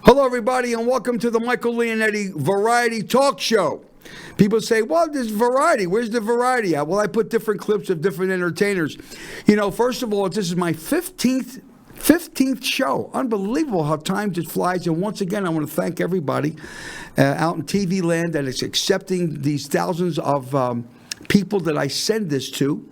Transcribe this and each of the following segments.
Hello, everybody, and welcome to the Michael Leonetti Variety Talk Show. People say, well, there's variety. Where's the variety at? Well, I put different clips of different entertainers. You know, first of all, this is my 15th show. Unbelievable how time just flies. And once again, I want to thank everybody out in TV land that is accepting these thousands of people that I send this to.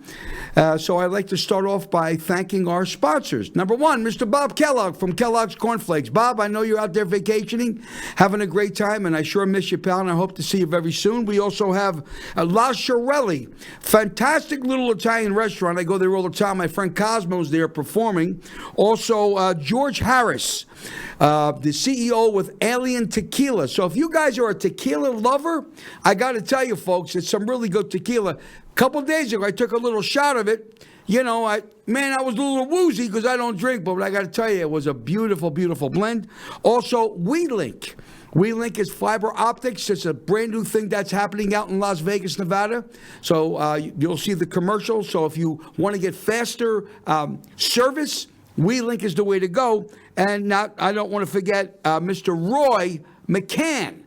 So I'd like to start off by thanking our sponsors. Number one, Mr. Bob Kellogg from Kellogg's Cornflakes. Bob, I know you're out there vacationing, having a great time, and I sure miss you, pal, and I hope to see you very soon. We also have La Shirelli, fantastic little Italian restaurant. I go there all the time. My friend Cosmo's there performing. Also, George Harris, the CEO with Alien Tequila. So if you guys are a tequila lover, I got to tell you, folks, it's some really good tequila. A couple days ago, I took a little shot of it. You know, I was a little woozy because I don't drink, but I got to tell you, it was a beautiful, beautiful blend. Also, WeLink. WeLink is fiber optics. It's a brand new thing that's happening out in Las Vegas, Nevada. So you'll see the commercial. So if you want to get faster service, WeLink is the way to go. And I don't want to forget Mr. Roy McCann.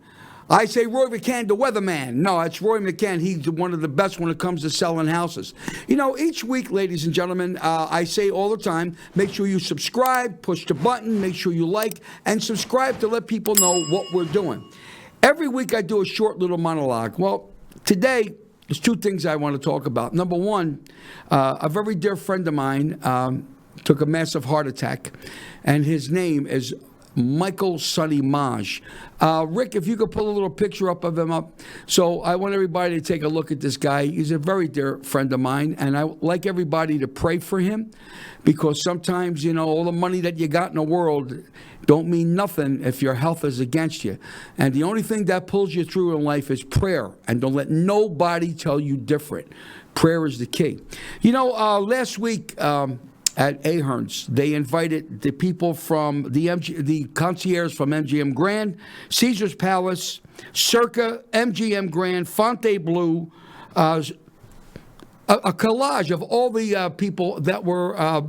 I say Roy McCann, the weatherman. No, it's Roy McCann. He's one of the best when it comes to selling houses. You know, each week, ladies and gentlemen, I say all the time, make sure you subscribe, push the button, make sure you like, and subscribe to let people know what we're doing. Every week I do a short little monologue. Well, today, there's two things I want to talk about. Number one, a very dear friend of mine took a massive heart attack, and his name is Michael Sonny Maj. Rick, if you could pull a little picture up of him up. So I want everybody to take a look at this guy. He's a very dear friend of mine, and I like everybody to pray for him because sometimes, you know, all the money that you got in the world don't mean nothing if your health is against you. And the only thing that pulls you through in life is prayer, and don't let nobody tell you different. Prayer is the key. You know, last week, at Ahern's, they invited the people from the concierge from MGM Grand, Caesar's Palace, Circa, MGM Grand, Fontainebleau, a collage of all the people that were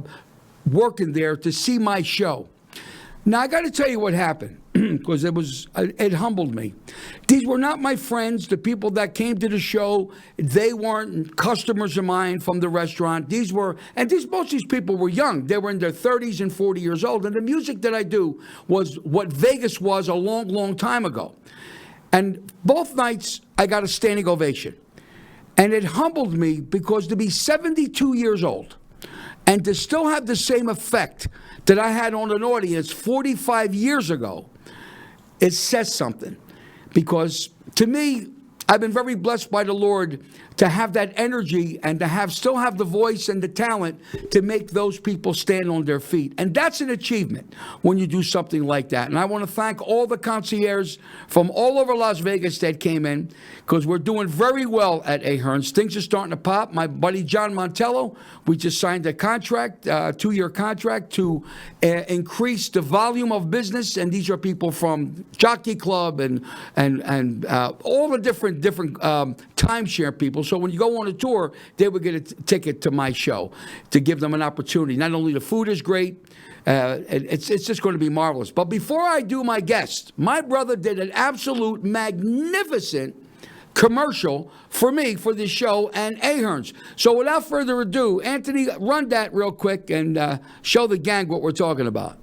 working there to see my show. Now, I got to tell you what happened, because it humbled me. These were not my friends, the people that came to the show. They weren't customers of mine from the restaurant. Most of these people were young. They were in their 30s and 40 years old. And the music that I do was what Vegas was a long, long time ago. And both nights, I got a standing ovation. And it humbled me because to be 72 years old and to still have the same effect that I had on an audience 45 years ago, it says something. Because to me, I've been very blessed by the Lord to have that energy and to still have the voice and the talent to make those people stand on their feet. And that's an achievement when you do something like that. And I want to thank all the concierges from all over Las Vegas that came in, because we're doing very well at Ahern's. Things are starting to pop. My buddy John Montello, we just signed a contract, a 2-year contract to increase the volume of business. And these are people from Jockey Club and all the different timeshare people. So when you go on a tour, they would get a ticket to my show to give them an opportunity. Not only the food is great, it's just going to be marvelous. But before I do my guest, my brother did an absolute magnificent commercial for me for this show and Ahern's. So without further ado, Anthony, run that real quick and show the gang what we're talking about.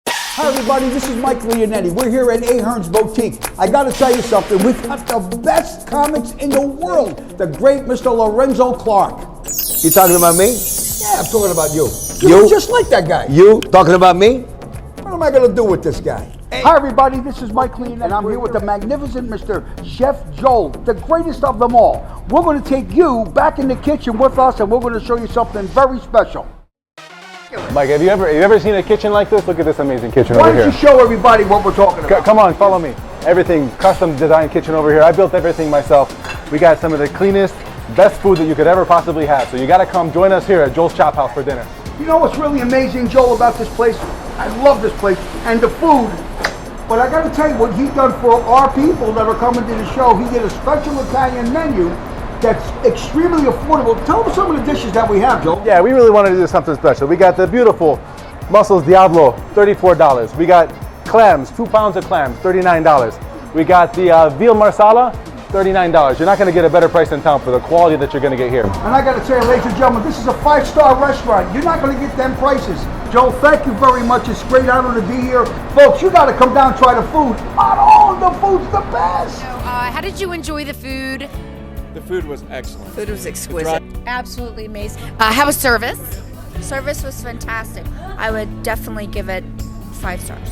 Hi everybody, this is Mike Leonetti. We're here at Ahern's Boutique. I gotta tell you something, we've got the best comics in the world. The great Mr. Lorenzo Clark. You talking about me? Yeah, I'm talking about you. You? You're just like that guy. You talking about me? What am I gonna do with this guy? Hey. Hi everybody, this is Mike Leonetti, and I'm here with the magnificent Mr. Chef Joel, the greatest of them all. We're gonna take you back in the kitchen with us, and we're gonna show you something very special. Mike, have you ever seen a kitchen like this? Look at this amazing kitchen Why over here. don't you show everybody what we're talking about? Come on, follow me. Everything, custom designed kitchen over here. I built everything myself. We got some of the cleanest, best food that you could ever possibly have. So you got to come join us here at Joel's Chop House for dinner. You know what's really amazing, Joel, about this place? I love this place and the food. But I got to tell you what he's done for our people that are coming to the show. He did a special Italian menu that's extremely affordable. Tell us some of the dishes that we have, Joe. Yeah, we really wanted to do something special. We got the beautiful Mussels Diablo, $34. We got clams, 2 pounds of clams, $39. We got the veal marsala, $39. You're not going to get a better price in town for the quality that you're going to get here. And I got to tell you, ladies and gentlemen, this is a 5-star restaurant. You're not going to get them prices. Joe, thank you very much. It's a great honor to be here. Folks, you got to come down and try the food. The food's the best. So, how did you enjoy the food? The food was excellent. Food was exquisite. Absolutely amazing. How was service? Service was fantastic. I would definitely give it 5 stars.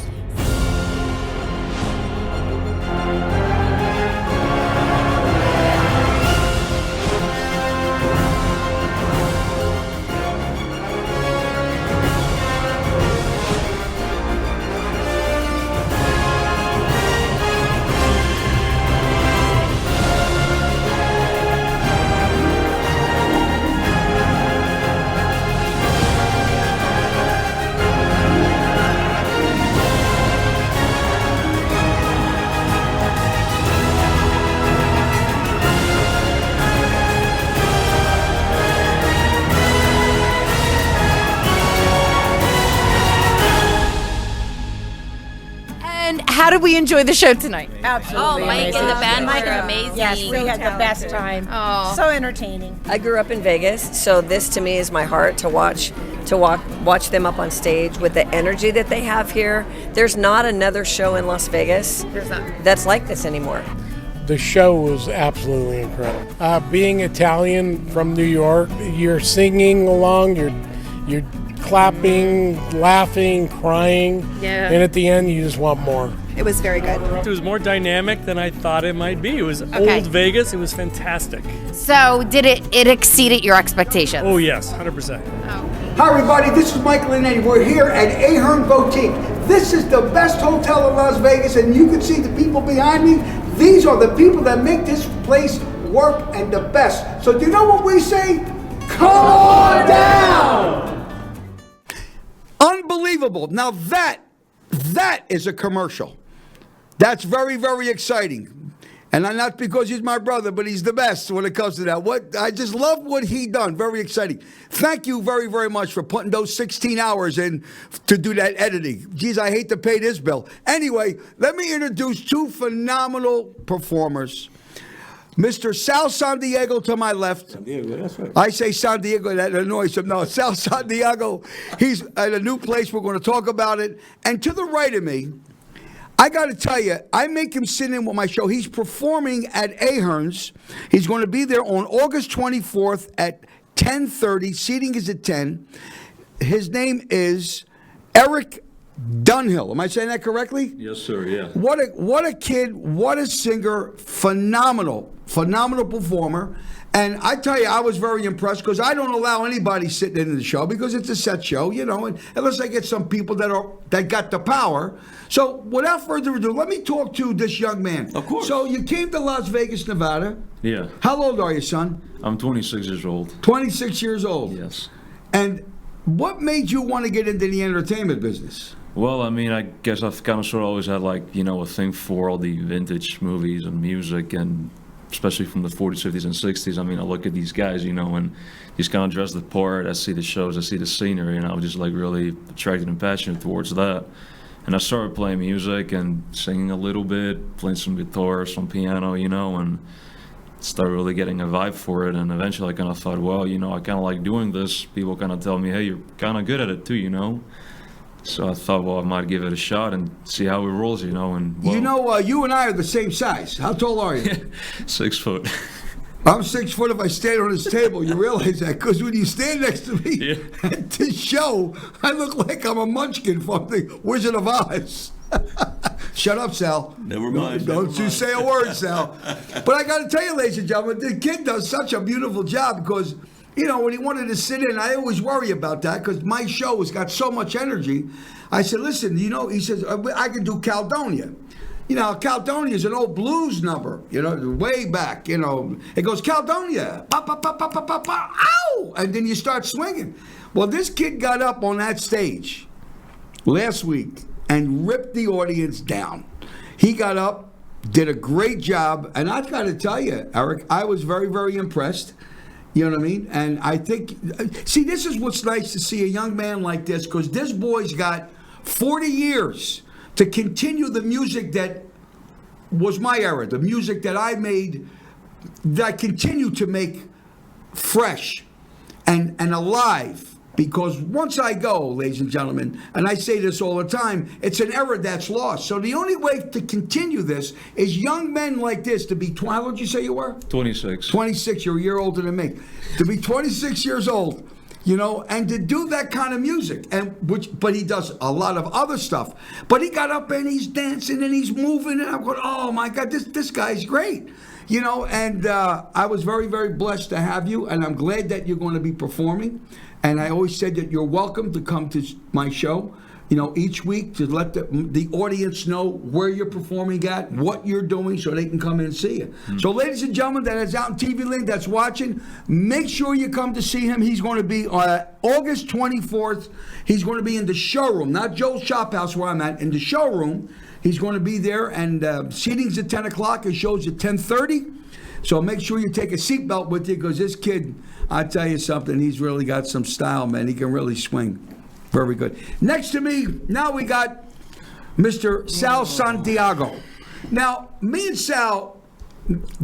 How did we enjoy the show tonight? Absolutely. Oh, Mike amazing. and the band Mike were and- amazing. Yes, we had the best time. Oh. So entertaining. I grew up in Vegas, so this to me is my heart to watch them up on stage with the energy that they have here. There's not another show in Las Vegas that's like this anymore. The show was absolutely incredible. Being Italian from New York, you're singing along, you're clapping, laughing, crying, Yeah. and at the end you just want more. It was very good. It was more dynamic than I thought it might be. It was Okay. old Vegas. It was fantastic. So, did it exceeded your expectations? Oh, yes, 100%. Hi, everybody. This is Michael Leonetti. We're here at Ahern Boutique. This is the best hotel in Las Vegas, and you can see the people behind me. These are the people that make this place work and the best. So do you know what we say? Come on down! Unbelievable. Now that is a commercial. That's very, very exciting. And not because he's my brother, but he's the best when it comes to that. I just love what he done. Very exciting. Thank you very, very much for putting those 16 hours in to do that editing. Geez, I hate to pay this bill. Anyway, let me introduce 2 phenomenal performers. Mr. Sal Santiago to my left. Santiago, that's right. I say San Diego, that annoys him. No, Sal Santiago. He's at a new place. We're going to talk about it. And to the right of me, I got to tell you, I make him sit in with my show. He's performing at Ahern's. He's going to be there on August 24th at 10:30. Seating is at 10. His name is Erik Dongil. Am I saying that correctly? Yes, sir, yeah. What a kid, what a singer, phenomenal performer. And I tell you, I was very impressed because I don't allow anybody sitting in the show because it's a set show, you know, and unless I get some people that got the power. So without further ado, let me talk to this young man. Of course. So you came to Las Vegas, Nevada. Yeah. How old are you, son? I'm 26 years old. 26 years old. Yes. And what made you want to get into the entertainment business? Well, I mean, I guess I've kind of sort of always had, like, you know, a thing for all the vintage movies and music, and especially from the 40s, 50s, and 60s. I mean, I look at these guys, you know, and he's kind of dressed the part. I see the shows, I see the scenery, and I was just, like, really attracted and passionate towards that. And I started playing music and singing a little bit, playing some guitar, some piano, you know, and started really getting a vibe for it. And eventually I kind of thought, well, you know, I kind of like doing this. People kind of tell me, hey, you're kind of good at it too, you know. So I thought, well, I might give it a shot and see how it rolls, you know. And well, You know, you and I are the same size. How tall are you? 6 foot. I'm 6 foot if I stand on this table. You realize that? Because when you stand next to me Yeah. at this show, I look like I'm a munchkin from the Wizard of Oz. Shut up, Sal. Never mind, Don't never you mind. say a word, Sal. But I got to tell you, ladies and gentlemen, the kid does such a beautiful job because, you know, when he wanted to sit in, I always worry about that because my show has got so much energy. I said, listen, you know, he says, I can do Caledonia. You know, Caledonia is an old blues number, you know, way back, you know. It goes, Caledonia, pa, pa, pa, pa, pa, pa, pa, ow! And then you start swinging. Well, this kid got up on that stage last week and ripped the audience down. He got up, did a great job, and I've got to tell you, Erik, I was very, very impressed. You know what I mean? And I think, see, this is what's nice to see a young man like this, because this boy's got 40 years to continue the music that was my era, the music that I made, that I continue to make fresh and alive. Because once I go, ladies and gentlemen, and I say this all the time, it's an era that's lost. So the only way to continue this is young men like this to be, how old did you say you were? 26. 26, you're a year older than me. To be 26 years old, you know, and to do that kind of music, but he does a lot of other stuff. But he got up and he's dancing and he's moving, and I'm going, oh my God, this guy's great. You know, and I was very, very blessed to have you, and I'm glad that you're going to be performing. And I always said that you're welcome to come to my show, you know, each week to let the audience know where you're performing at, what you're doing, so they can come in and see you. So, ladies and gentlemen, that is out in TV Land, that's watching, make sure you come to see him. He's going to be on August 24th. He's going to be in the showroom, not Joel's Shop House where I'm at, in the showroom. He's going to be there, and seating's at 10 o'clock. His show's at 10:30. So make sure you take a seatbelt with you, because this kid, I tell you something, he's really got some style, man. He can really swing. Very good. Next to me, now we got Mr. Sal Santiago. Now, me and Sal,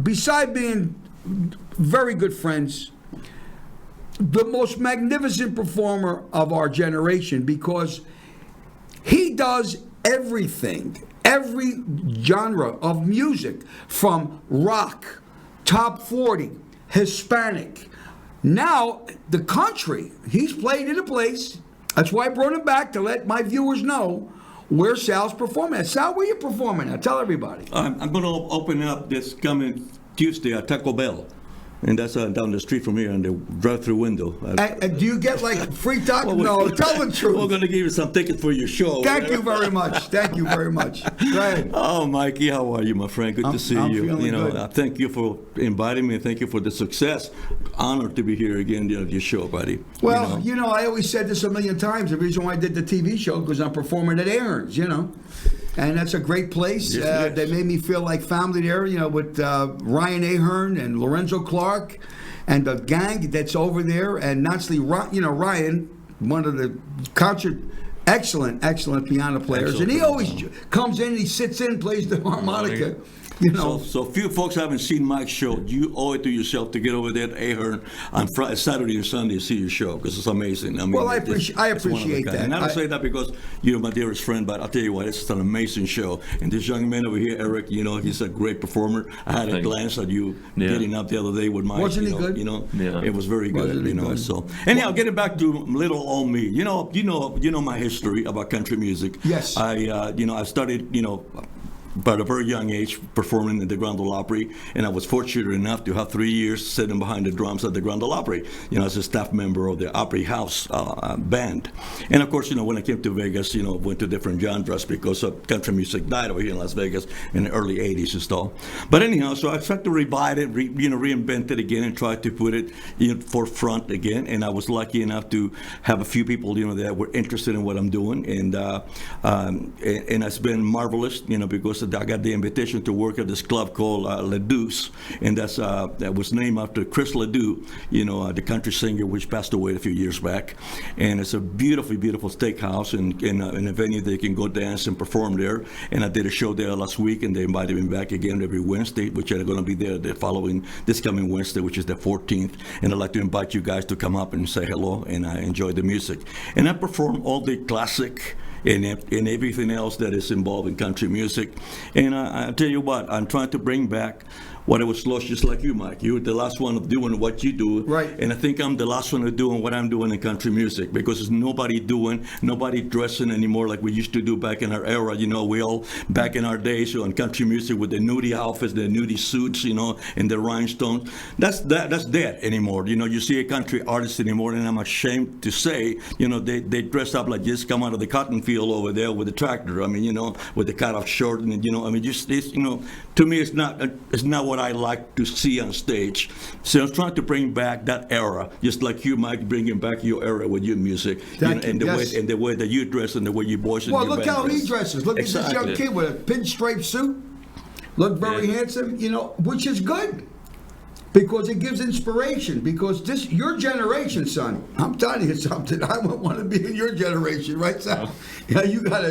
beside being very good friends, the most magnificent performer of our generation, because he does everything, every genre of music, from rock, top 40, Hispanic. Now, the country, he's played in a place. That's why I brought him back, to let my viewers know where Sal's performing at. Sal, where you performing at? Tell everybody. I'm going to open up this coming Tuesday at Taco Bell. And that's down the street from here in the drive-through window. And do you get like free taco? No, tell the truth. We're going to give you some tickets for your show. Thank you very much. Thank you very much. Go ahead. Oh, Mikey, how are you, my friend? Good to see you. Feeling You know, good. thank you for inviting me, and thank you for the success. Honored to be here again at your show, buddy. Well, you know, I always said this a million times. The reason why I did the TV show, because I'm performing at Ahern's, you know. And that's a great place. Yes. They made me feel like family there, you know, with Ryan Ahern and Lorenzo Clark and the gang that's over there. And naturally, you know, Ryan, one of the concert, excellent piano players. And he always comes in, he sits in, plays the harmonica. You know. So few folks haven't seen Mike's show. You owe it to yourself to get over there to Ahern on Friday, Saturday and Sunday to see your show, because it's amazing. I mean, Well, I it's appreciate one of a kind. that. And I don't say that because you're my dearest friend, but I'll tell you what, it's an amazing show. And this young man over here, Erik, you know, he's a great performer. I had a glance at you getting up the other day with Mike. Wasn't he good? You know, Yeah. it was very good. Wasn't he You know, good? so anyhow, getting back to little old me. You know my history about country music. Yes. I started, at a very young age, performing in the Grand Ole Opry, and I was fortunate enough to have 3 years sitting behind the drums at the Grand Ole Opry, as a staff member of the Opry House band. And of course, when I came to Vegas, went to different genres because country music died over here in Las Vegas in the early 80s and stuff. But anyhow, so I tried to revive it, reinvent it again, and try to put it forefront again. And I was lucky enough to have a few people, that were interested in what I'm doing, and it's been marvelous, because I got the invitation to work at this club called Ledoux's, and that was named after Chris Ledoux, the country singer, which passed away a few years back. And it's a beautiful, beautiful steakhouse and in a venue they can go dance and perform there. And I did a show there last week, and they invited me back again every Wednesday, which I'm going to be there this coming Wednesday, which is the 14th. And I'd like to invite you guys to come up and say hello and enjoy the music. And I perform all the classic and everything else that is involved in country music. And I tell you what, I'm trying to bring back what I was lost, just like you, Mike. You were the last one of doing what you do. Right. And I think I'm the last one of doing what I'm doing in country music, because there's nobody dressing anymore like we used to do back in our era. We all, back in our days, on country music with the nudie outfits, the nudie suits, and the rhinestones. That's dead anymore. You see a country artist anymore, and I'm ashamed to say, they dress up like just come out of the cotton field over there with the tractor. I mean, with the cut-off shirt, and to me, it's not what I like to see on stage. So I'm trying to bring back that era, just like you, Mike, bringing back your era with your music, and the way that you dress and the way you voice. Well, look how he dresses. Look at this young kid with a pinstripe suit. Look very handsome, which is good, because it gives inspiration. Because your generation, son, I'm telling you something. I would want to be in your generation, right, Sal? Yeah, you have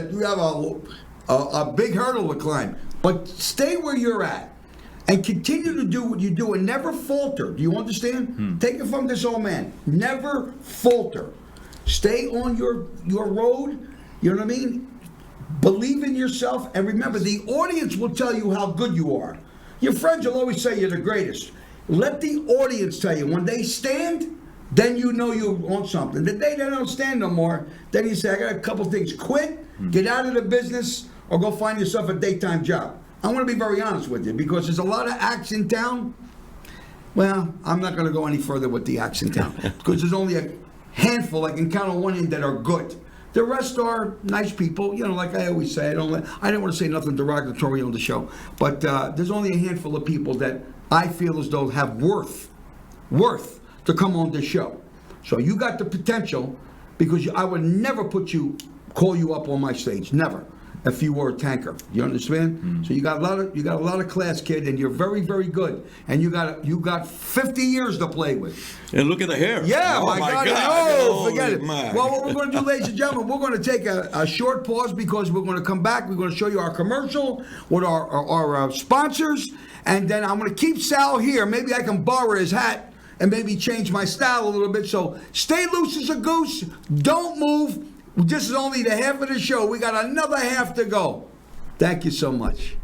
a big hurdle to climb. But stay where you're at and continue to do what you do and never falter. Do you understand? Take it from this old man. Never falter. Stay on your road. You know what I mean? Believe in yourself. And remember, the audience will tell you how good you are. Your friends will always say you're the greatest. Let the audience tell you. When they stand, then you know you're on something. The day they don't stand no more, then you say, I got a couple things. Quit, get out of the business, or go find yourself a daytime job. I want to be very honest with you because there's a lot of acts in town. Well, I'm not going to go any further with the acts in town because there's only a handful I can count on one hand that are good. The rest are nice people, you know, like I always say. I didn't want to say nothing derogatory on the show, but there's only a handful of people that I feel as though have worth to come on this show. So you got the potential because I would never call you up on my stage, never. If you were a tanker, you understand? So you got a lot of class, kid, and you're very, very good. And you got 50 years to play with. And look at the hair. Yeah, oh my God. Oh, Forget it. my. Well, what we're going to do, ladies and gentlemen, we're going to take a short pause because we're going to come back. We're going to show you our commercial with our sponsors, and then I'm going to keep Sal here. Maybe I can borrow his hat and maybe change my style a little bit. So stay loose as a goose. Don't move. This is only the half of the show. We got another half to go. Thank you so much.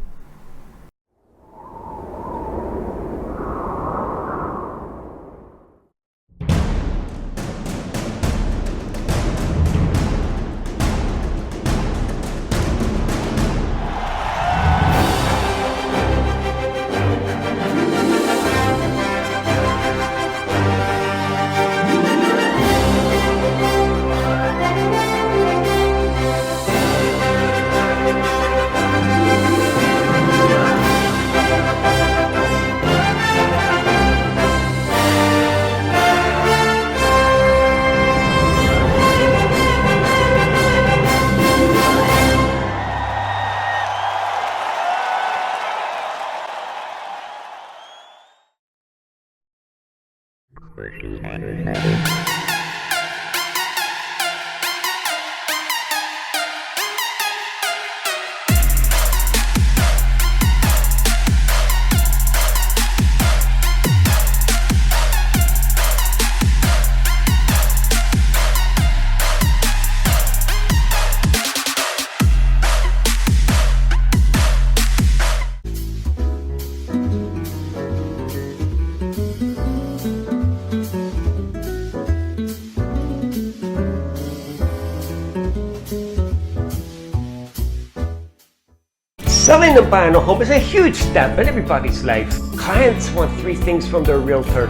Selling and buying a home is a huge step in everybody's life. Clients want three things from their realtor: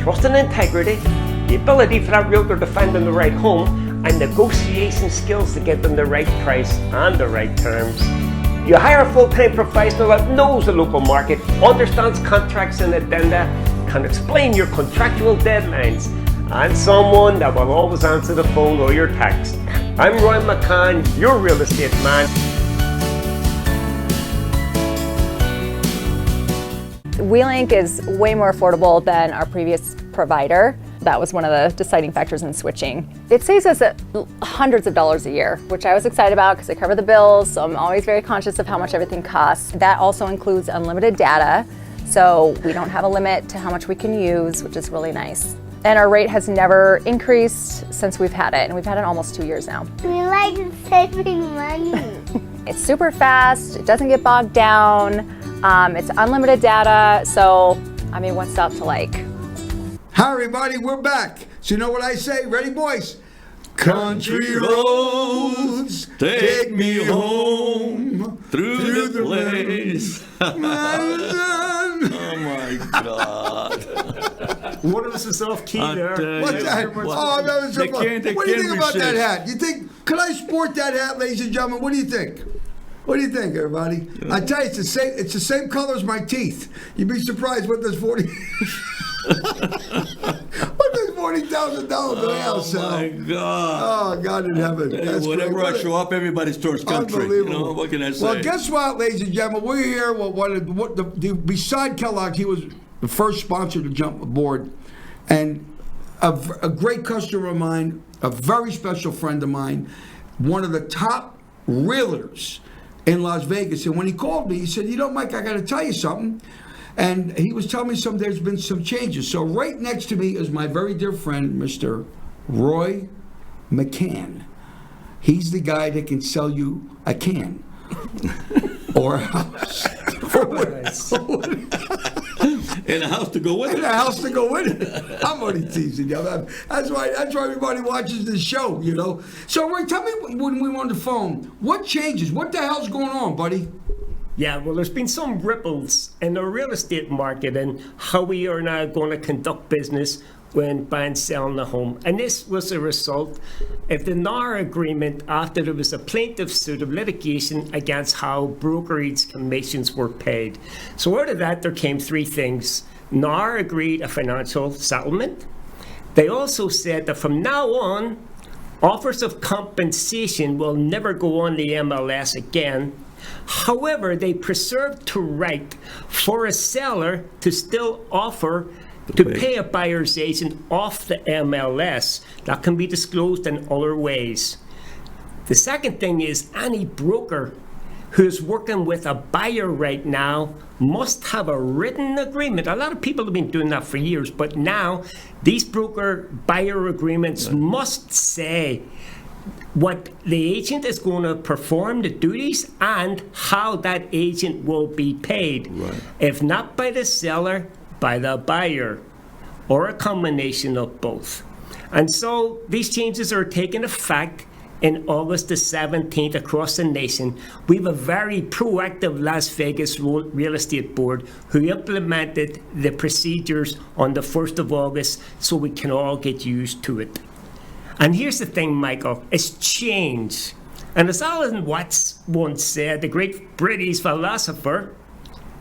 trust and integrity, the ability for that realtor to find them the right home, and negotiation skills to get them the right price and the right terms. You hire a full-time professional that knows the local market, understands contracts and addenda, can explain your contractual deadlines, and someone that will always answer the phone or your text. I'm Roy McCann, your real estate man. WeLink is way more affordable than our previous provider. That was one of the deciding factors in switching. It saves us hundreds of dollars a year, which I was excited about because I cover the bills, so I'm always very conscious of how much everything costs. That also includes unlimited data, so we don't have a limit to how much we can use, which is really nice. And our rate has never increased since we've had it, and we've had it almost 2 years now. We like saving money. It's super fast, it doesn't get bogged down. It's unlimited data, so I mean, what's up to like? Hi everybody, we're back. So you know what I say? Ready, boys? Country roads, take me home through the place. Oh my God. One of us is off key there. What's that? Oh, that was so fun. What do you think about that hat? You think, could I sport that hat, ladies and gentlemen? What do you think? What do you think, everybody? I tell you, it's the same color as my teeth. You'd be surprised what does $40,000 to house. Oh my God! Oh God in heaven! That's whenever great. I show up, everybody's towards country. You know, what can I say? Well, guess what, ladies and gentlemen? We're here. Beside Kellogg, he was the first sponsor to jump aboard, and a great customer of mine, a very special friend of mine, one of the top realtors in Las Vegas. And when he called me, he said, you know, Mike, I got to tell you something. And he was telling me there's been some changes. So right next to me is my very dear friend, Mr. Roy McCann. He's the guy that can sell you a can or a house. And a house to go with it. And a house to go with it. I'm only teasing you. That's why everybody watches this show, you know. So, Roy, tell me when we were on the phone, what changes? What the hell's going on, buddy? Yeah, well, there's been some ripples in the real estate market and how we are now going to conduct business when buying selling a home. And this was a result of the NAR agreement after there was a plaintiff suit of litigation against how brokerage commissions were paid. So out of that, there came three things. NAR agreed a financial settlement. They also said that from now on, offers of compensation will never go on the MLS again. However, they preserved the right for a seller to still offer to pay a buyer's agent off the MLS. That can be disclosed in other ways. The second thing is any broker who's working with a buyer right now must have a written agreement. A lot of people have been doing that for years, but now these broker-buyer agreements must say what the agent is going to perform, the duties, and how that agent will be paid. Right. If not by the seller, by the buyer, or a combination of both. And so these changes are taking effect in August the 17th across the nation. We have a very proactive Las Vegas real estate board who implemented the procedures on the 1st of August so we can all get used to it. And here's the thing, Michael, it's change. And as Alan Watts once said, the great British philosopher,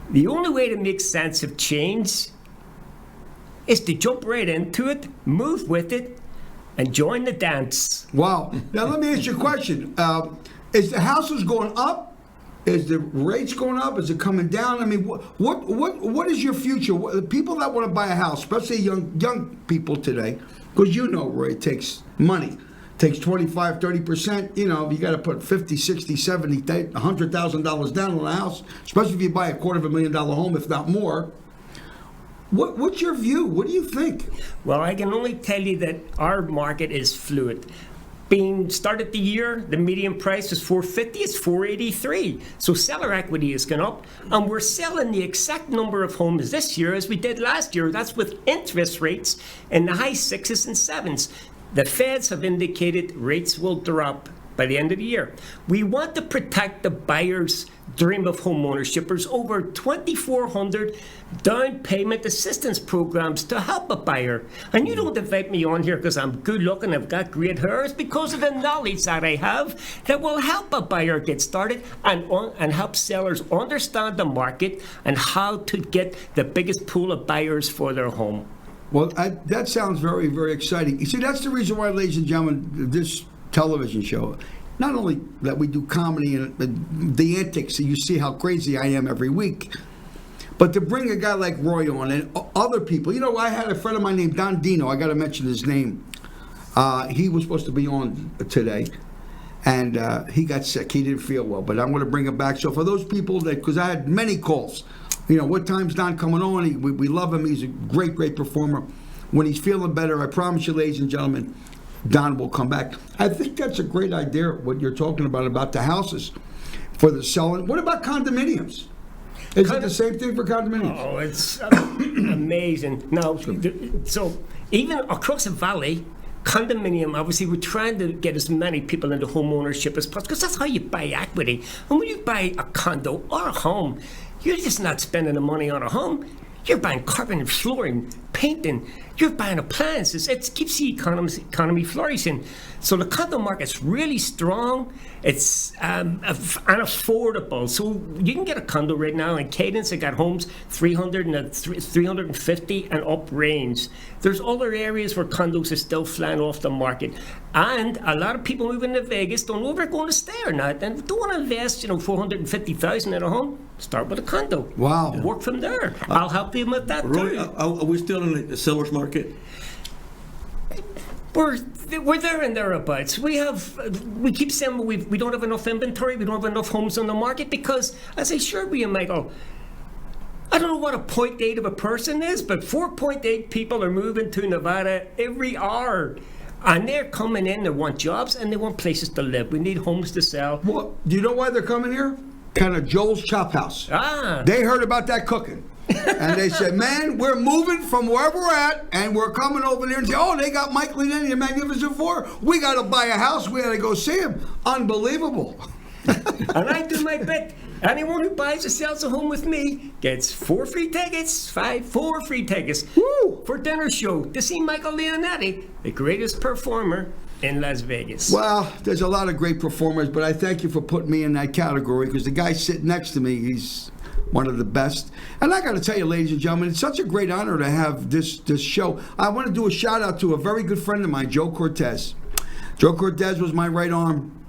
the only way to make sense of change is to jump right into it, move with it, and join the dance. Wow. Now, let me ask you a question. Is the houses going up? Is the rates going up? Is it coming down? I mean, what is your future? People that want to buy a house, especially young people today, because you know, Roy, it takes money. It takes 25, 30%. You know, you got to put 50, 60, 70, $100,000 down on a house, especially if you buy a $250,000 home, if not more. What's your view? What do you think? Well, I can only tell you that our market is fluid. Being started the year, the median price was $450, it's $483. So seller equity has gone up, and we're selling the exact number of homes this year as we did last year. That's with interest rates in the high 6s and 7s. The Feds have indicated rates will drop by the end of the year. We want to protect the buyer's dream of home ownership. There's over 2,400 down payment assistance programs to help a buyer. And you don't invite me on here because I'm good looking, I've got great hair. It's because of the knowledge that I have that will help a buyer get started and help sellers understand the market and how to get the biggest pool of buyers for their home. Well, that sounds very, very exciting. You see, that's the reason why, ladies and gentlemen, this television show, not only that we do comedy and the antics, and you see how crazy I am every week, but to bring a guy like Roy on and other people. You know, I had a friend of mine named Don Dino. I got to mention his name. He was supposed to be on today, and he got sick. He didn't feel well, but I'm going to bring him back. So for those people that, because I had many calls, you know, what time's Don coming on? We love him. He's a great, great performer. When he's feeling better, I promise you, ladies and gentlemen, Don will come back. I think that's a great idea, what you're talking about the houses for the selling. What about condominiums? Is it the same thing for condominiums? Oh, it's amazing. Now, so even across the valley, condominium, obviously, we're trying to get as many people into home ownership as possible because that's how you buy equity. And when you buy a condo or a home, you're just not spending the money on a home. You're buying carpet and flooring, painting. You're buying appliances. It keeps the economy flourishing. So the condo market's really strong. It's and affordable. So you can get a condo right now in Cadence. They got homes 300 and 350 and up range. There's other areas where condos are still flying off the market. And a lot of people moving to Vegas don't know if they're going to stay or not. And don't want to invest, $450,000 in a home. Start with a condo. Wow. Work from there. I'll help you with that Roy, too. are we still in the seller's market? We're there and thereabouts. We keep saying we don't have enough inventory, we don't have enough homes on the market because, as I shared with you, Michael, I don't know what a 0.8 of a person is, but 4.8 people are moving to Nevada every hour. And they're coming in, they want jobs, and they want places to live. We need homes to sell. Well, do you know why they're coming here? Kind of Joel's Chop House. They heard about that cooking. And they said, man, we're moving from wherever we're at, and we're coming over there and say, oh, they got Mike Leonetti and Magnificent Four. We got to buy a house. We got to go see him. Unbelievable. And I do my bit. Anyone who buys or sells a home with me gets 4 free tickets, 4 free tickets for dinner show to see Michael Leonetti, the greatest performer in Las Vegas. Well, there's a lot of great performers, but I thank you for putting me in that category because the guy sitting next to me, he's one of the best. And I got to tell you, ladies and gentlemen, it's such a great honor to have this show. I want to do a shout out to a very good friend of mine, Joe Cortez. Joe Cortez was my right arm.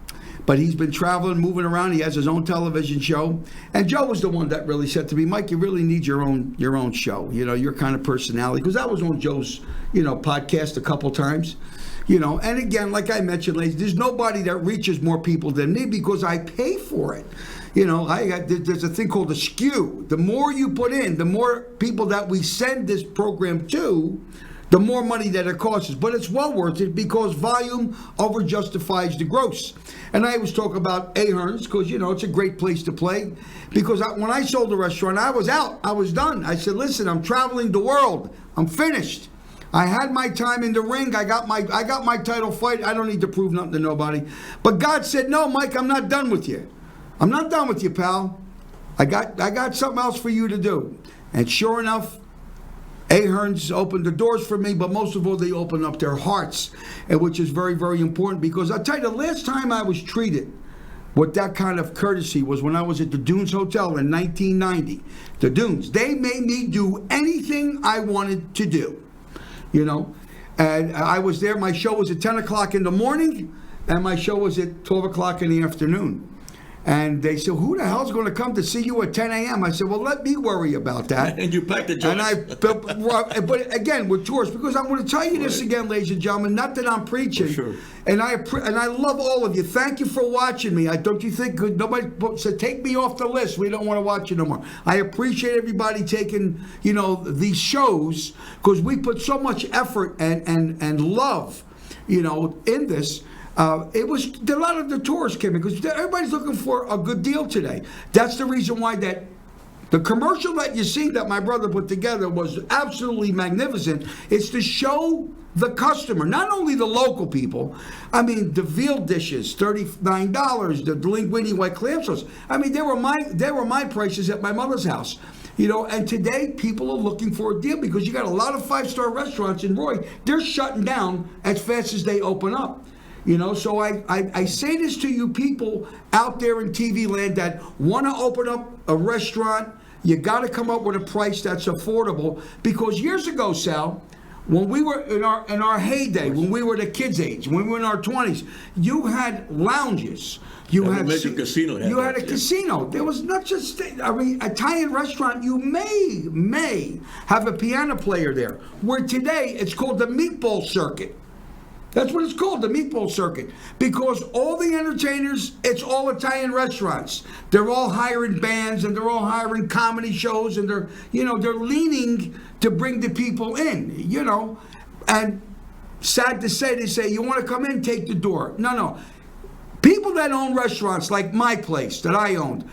But he's been traveling, moving around. He has his own television show. And Joe was the one that really said to me, Mike, you really need your own show, your kind of personality. Because I was on Joe's, podcast a couple times. And again, like I mentioned, ladies, there's nobody that reaches more people than me because I pay for it. There's a thing called a skew. The more you put in, the more people that we send this program to, the more money that it costs us. But it's well worth it because volume over justifies the gross. And I always talk about Ahern's because, it's a great place to play. Because when I sold the restaurant, I was out. I was done. I said, listen, I'm traveling the world. I'm finished. I had my time in the ring. I got my title fight. I don't need to prove nothing to nobody. But God said, no, Mike, I'm not done with you. I'm not done with you, pal. I got something else for you to do. And sure enough, Ahern's opened the doors for me, but most of all, they opened up their hearts, and which is very, very important because I'll tell you, the last time I was treated with that kind of courtesy was when I was at the Dunes Hotel in 1990. The Dunes, they made me do anything I wanted to do, and I was there. My show was at 10 o'clock in the morning, and my show was at 12 o'clock in the afternoon. And they said, who the hell's going to come to see you at 10 a.m.? I said, well, let me worry about that. And you packed the joint. But again, with tourists, because I'm going to tell you this again, ladies and gentlemen, not that I'm preaching. Sure. And I love all of you. Thank you for watching me. Don't you think nobody said, take me off the list. We don't want to watch you no more. I appreciate everybody taking, these shows because we put so much effort and love, in this. It was a lot of the tourists came in because everybody's looking for a good deal today. That's the reason why that the commercial that you see that my brother put together was absolutely magnificent. It's to show the customer, not only the local people. I mean, the veal dishes, $39. The linguine white clam sauce. I mean, they were my prices at my mother's house. And today people are looking for a deal because you got a lot of 5-star restaurants in Roy. They're shutting down as fast as they open up. So I say this to you people out there in TV land that want to open up a restaurant. You got to come up with a price that's affordable because years ago, Sal, when we were in our heyday, when we were the kids' age, when we were in our 20s, you had lounges. You had a casino. You had a casino. There was not just Italian restaurant. You may have a piano player there. Where today it's called the meatball circuit. That's what it's called, the meatball circuit. Because all the entertainers, it's all Italian restaurants. They're all hiring bands and they're all hiring comedy shows and they're leaning to bring the people in, And sad to say, they say, you want to come in, take the door. No. People that own restaurants like my place that I owned,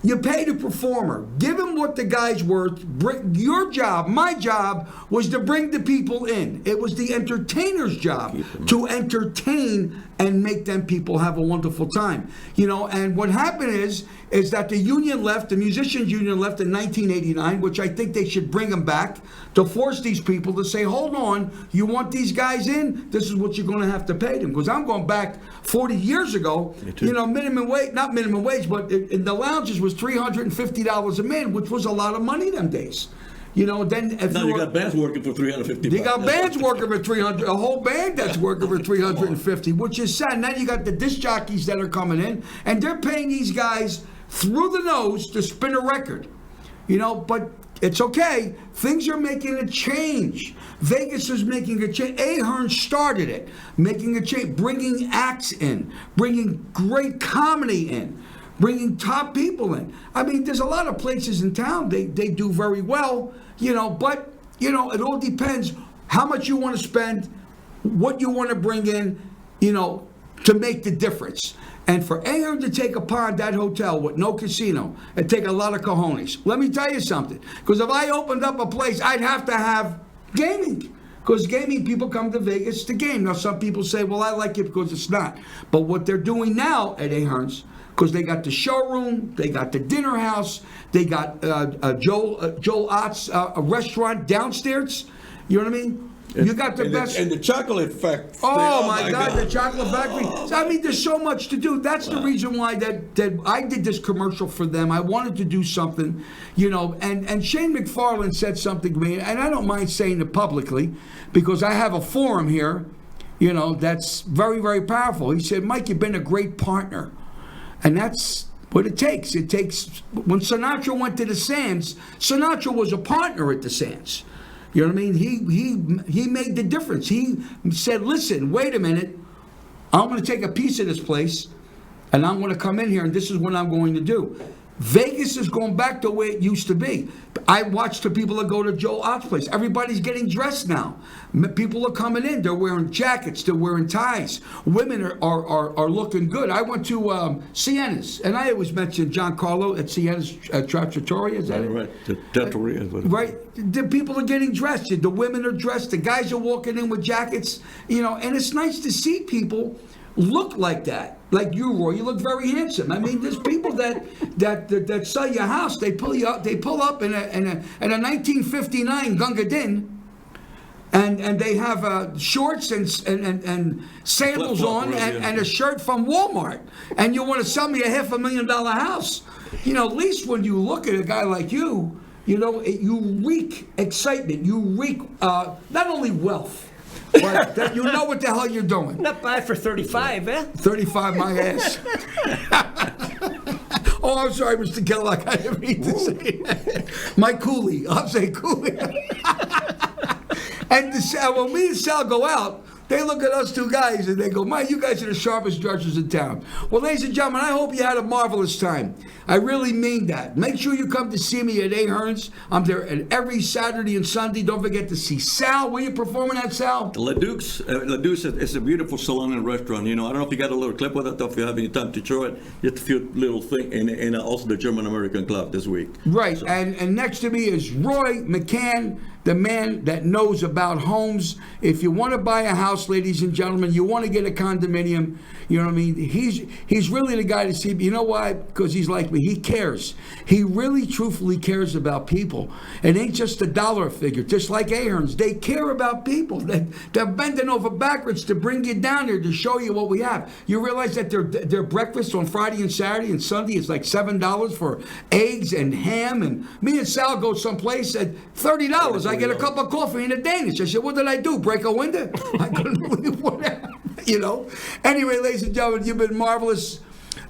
you pay the performer. Give him what the guy's worth. Your job, my job, was to bring the people in. It was the entertainer's job to entertain and make them people have a wonderful time. And what happened is that the union left, the musicians union left in 1989, which I think they should bring them back to force these people to say, hold on, you want these guys in? This is what you're going to have to pay them. Because I'm going back 40 years ago, minimum wage, not minimum wage, but in the lounges was $350 a man, which was a lot of money them days. Then if you got bands working for $350. You got bands working for $300. A whole band that's working for $350, which is sad. Now you got the disc jockeys that are coming in, and they're paying these guys through the nose to spin a record. But it's okay. Things are making a change. Vegas is making a change. Ahern started it, making a change, bringing acts in, bringing great comedy in, bringing top people in. I mean, there's a lot of places in town, they do very well, but, it all depends how much you want to spend, what you want to bring in, to make the difference. And for Ahern to take upon that hotel with no casino, it'd take a lot of cojones. Let me tell you something. Because if I opened up a place, I'd have to have gaming. Because gaming people come to Vegas to game. Now, some people say, well, I like it because it's not. But what they're doing now at Ahern's, because they got the showroom, they got the dinner house, they got Joel Ott's restaurant downstairs. You know what I mean? You got the best. And the chocolate factory. Oh, my God, the chocolate factory. I mean, there's so much to do. That's the reason why that I did this commercial for them. I wanted to do something, and Shane McFarland said something to me, and I don't mind saying it publicly, because I have a forum here, that's very, very powerful. He said, Mike, you've been a great partner. And that's what it takes. It takes, when Sinatra went to the Sands, Sinatra was a partner at the Sands. You know what I mean? He made the difference. He said, listen, wait a minute. I'm going to take a piece of this place, and I'm going to come in here, and this is what I'm going to do. Vegas is going back to where it used to be. I watch the people that go to Joel Ott's place. Everybody's getting dressed now. People are coming in. They're wearing jackets. They're wearing ties. Women are looking good. I went to Sienna's, and I always mention John Carlo at Sienna's Trattoria. Is that it? Right. The Trattoria. Right. The people are getting dressed. The women are dressed. The guys are walking in with jackets. And it's nice to see people look like that. Like you, Roy, you look very handsome. I mean, there's people that sell your house. They pull you up. They pull up in a 1959 Gunga Din, and they have shorts and sandals on and a shirt from Walmart. And you want to sell me a $500,000 house? At least when you look at a guy like you, you reek excitement. You reek not only wealth, but that you know what the hell you're doing. Not bad for 35, eh? 35, my ass. Oh, I'm sorry, Mr. Kellogg. I didn't mean to say that. My coolie. I'll say coolie. And when me and Sal go out, they look at us two guys and they go, Mike, you guys are the sharpest judges in town. Well, ladies and gentlemen, I hope you had a marvelous time. I really mean that. Make sure you come to see me at Ahern's. I'm there every Saturday and Sunday. Don't forget to see Sal. Where you performing at, Sal? Le Duke's is a beautiful salon and restaurant. I don't know if you got a little clip with it, or if you have any time to show it. Just a few little things, and also the German-American Club this week. Right, so. And next to me is Roy McCann, the man that knows about homes. If you want to buy a house, ladies and gentlemen, you want to get a condominium, you know what I mean? He's really the guy to see. You know why? Because he's like me. He cares. He really, truthfully cares about people. It ain't just a dollar figure. Just like Ahern's, they care about people. They're bending over backwards to bring you down there to show you what we have. You realize that their breakfast on Friday and Saturday and Sunday is like $7 for eggs and ham. And me and Sal go someplace at $30. I get a cup of coffee and a Danish. I said, what did I do? Break a window? I couldn't believe what happened. Anyway, ladies and gentlemen, you've been marvelous.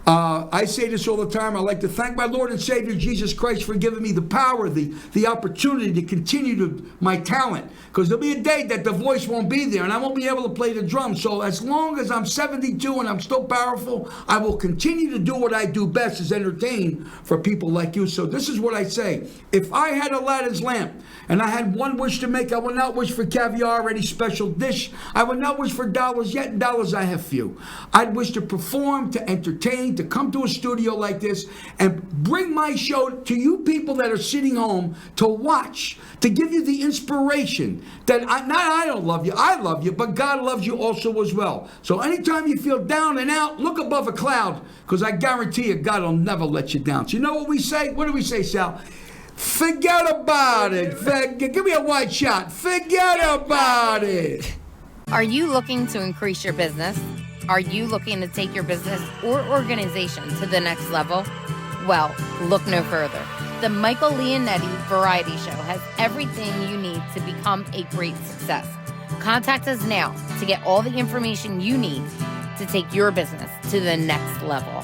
I say this all the time. I'd like to thank my Lord and Savior Jesus Christ for giving me the power, the opportunity to continue my talent. Because there'll be a day that the voice won't be there and I won't be able to play the drums. So as long as I'm 72 and I'm still powerful, I will continue to do what I do best, is entertain for people like you. So this is what I say. If I had Aladdin's lamp and I had one wish to make, I would not wish for caviar or any special dish. I would not wish for dollars, yet in dollars I have few. I'd wish to perform, to entertain, to come to a studio like this and bring my show to you people that are sitting home to watch, to give you the inspiration that I don't love you, I love you, but God loves you also as well. So anytime you feel down and out, look above a cloud, because I guarantee you God will never let you down. So you know what we say? What do we say, Sal? Forget about it. Give me a white shot. Forget about it. Are you looking to increase your business? Are you looking to take your business or organization to the next level? Well, look no further. The Michael Leonetti Variety Show has everything you need to become a great success. Contact us now to get all the information you need to take your business to the next level.